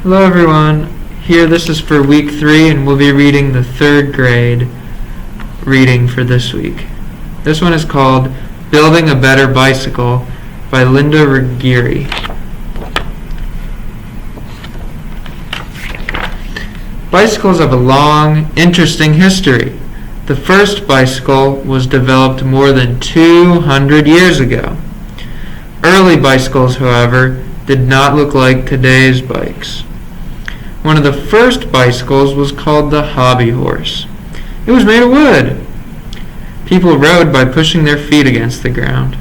Hello everyone. Here this is for week 3 and we'll be reading the 3rd grade reading for this week. This one is called Building a Better Bicycle by Linda Ruggieri. Bicycles have a long, interesting history. The first bicycle was developed more than 200 years ago. Early bicycles, however, did not look like today's bikes. One of the first bicycles was called the hobby horse. It was made of wood. People rode by pushing their feet against the ground.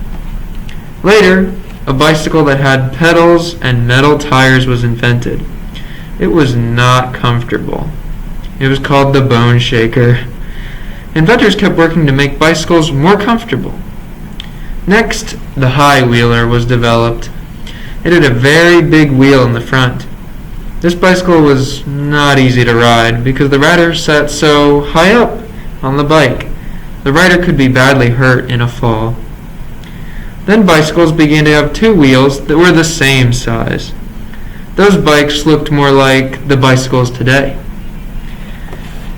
Later, a bicycle that had pedals and metal tires was invented. It was not comfortable. It was called the bone shaker. Inventors kept working to make bicycles more comfortable. Next, the high wheeler was developed. It had a very big wheel in the front. This bicycle was not easy to ride because the rider sat so high up on the bike. The rider could be badly hurt in a fall. Then bicycles began to have 2 wheels that were the same size. Those bikes looked more like the bicycles today.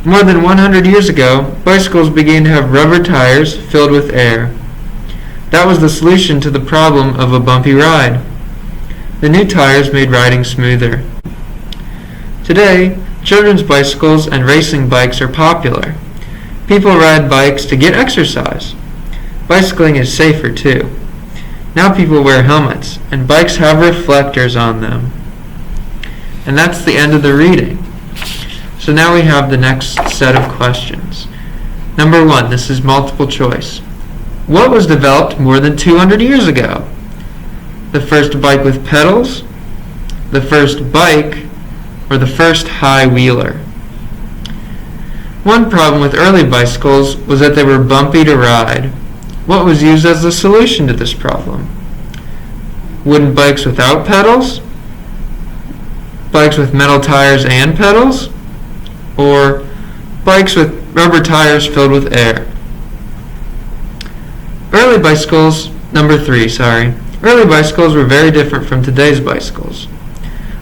More than 100 years ago, bicycles began to have rubber tires filled with air. That was the solution to the problem of a bumpy ride. The new tires made riding smoother. Today, children's bicycles and racing bikes are popular. People ride bikes to get exercise. Bicycling is safer too. Now people wear helmets, and bikes have reflectors on them. And that's the end of the reading. So now we have the next set of questions. Number 1, this is multiple choice. What was developed more than 200 years ago? The first bike with pedals, the first bike, or the first high wheeler? One problem with early bicycles was that they were bumpy to ride. What was used as the solution to this problem? Wooden bikes without pedals? Bikes with metal tires and pedals? Or bikes with rubber tires filled with air? Number 3. Early bicycles were very different from today's bicycles.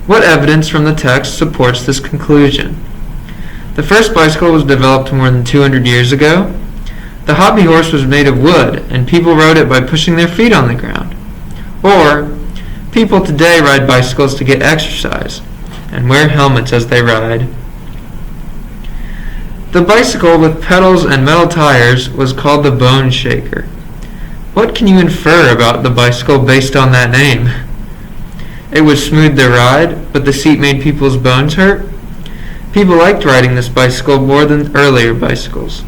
What evidence from the text supports this conclusion? The first bicycle was developed more than 200 years ago. The hobby horse was made of wood, and people rode it by pushing their feet on the ground. Or, people today ride bicycles to get exercise and wear helmets as they ride. The bicycle with pedals and metal tires was called the bone shaker. What can you infer about the bicycle based on that name? It would smooth the ride, but the seat made people's bones hurt. People liked riding this bicycle more than earlier bicycles.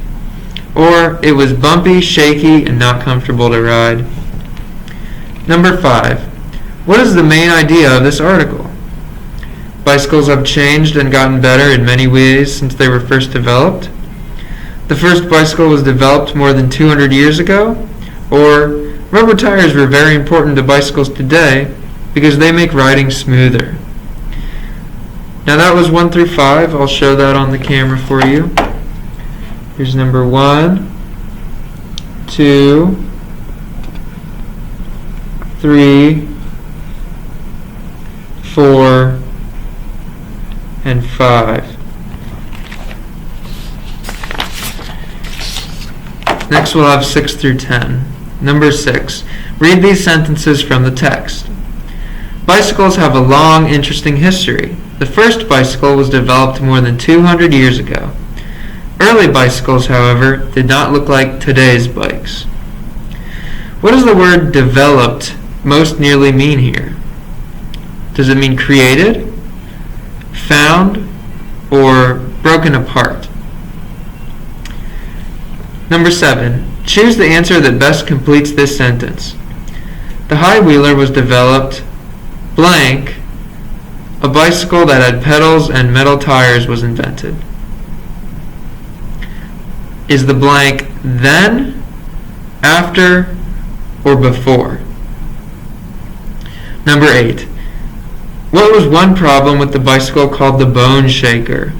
Or it was bumpy, shaky, and not comfortable to ride. Number 5. What is the main idea of this article? Bicycles have changed and gotten better in many ways since they were first developed. The first bicycle was developed more than 200 years ago. Or rubber tires were very important to bicycles today because they make riding smoother. Now that was 1 through 5. I'll show that on the camera for you. Here's number 1, 2, 3, 4, and 5. Next we'll have 6 through 10. Number 6. Read these sentences from the text. Bicycles have a long, interesting history. The first bicycle was developed more than 200 years ago. Early bicycles, however, did not look like today's bikes. What does the word developed most nearly mean here? Does it mean created, found, or broken apart? Number 7. Choose the answer that best completes this sentence. The high wheeler was developed blank. A bicycle that had pedals and metal tires was invented. Is the blank then, after, or before? Number 8. What was one problem with the bicycle called the bone shaker?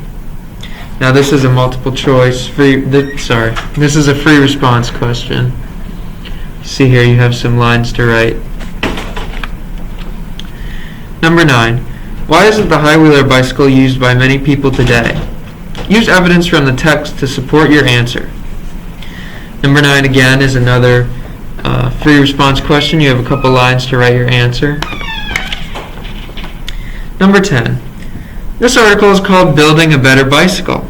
Now this is a multiple choice this is a free response question. See here you have some lines to write. Number 9. Why isn't the high-wheeler bicycle used by many people today? Use evidence from the text to support your answer. Number 9 again is another free response question. You have a couple lines to write your answer. Number 10. This article is called Building a Better Bicycle.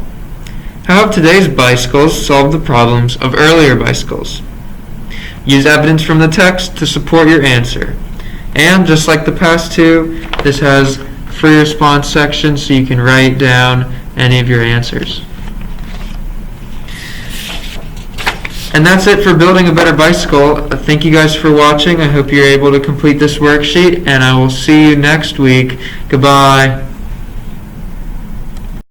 How have today's bicycles solved the problems of earlier bicycles? Use evidence from the text to support your answer. And just like the past two, this has free response section so you can write down any of your answers. And that's it for Building a Better Bicycle. Thank you guys for watching. I hope you're able to complete this worksheet, and I will see you next week. Goodbye.